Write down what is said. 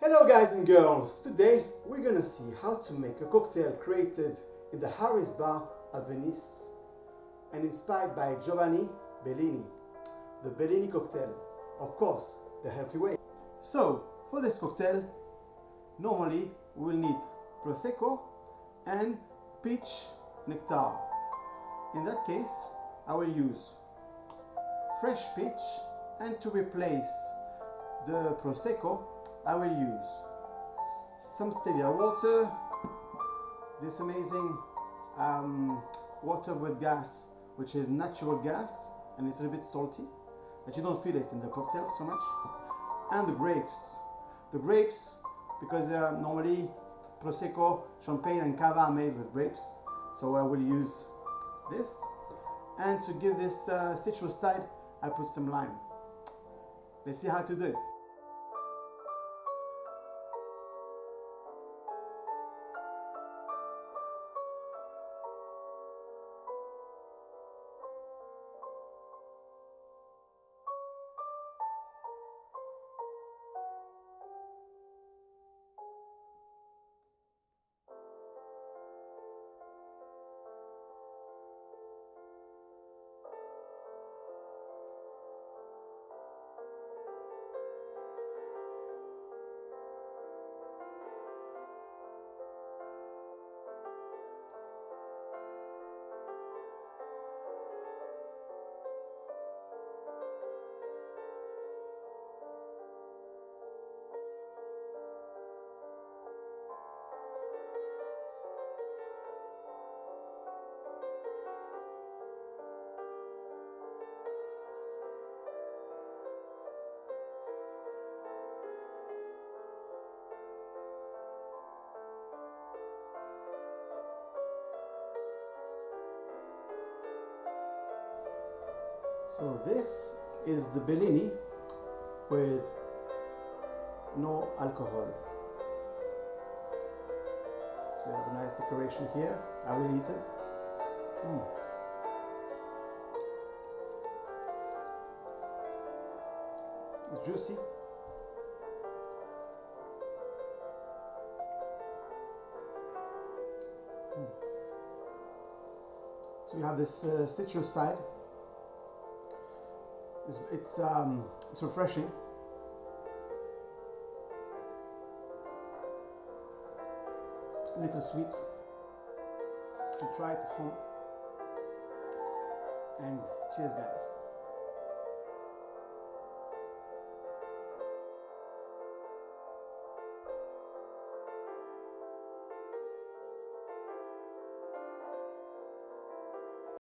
Hello guys and girls, today we're gonna see how to make a cocktail created in the Harris bar at Venice and inspired by Giovanni Bellini, the Bellini cocktail, of course, the healthy way. So, for this cocktail, normally we will need Prosecco and peach nectar. In that case, I will use fresh peach, and to replace the Prosecco, I will use some Stevia water, this amazing water with gas, which is natural gas, and it's a little bit salty, but you don't feel it in the cocktail so much, and the grapes. The grapes, because normally Prosecco, champagne and cava are made with grapes, so I will use this. And to give this citrus side, I put some lime. Let's see how to do it. So this is the Bellini with no alcohol. So we have a nice decoration here. I will eat it. It's juicy. So you have this citrus side. It's refreshing. A little sweet. You try it at home. And cheers, guys.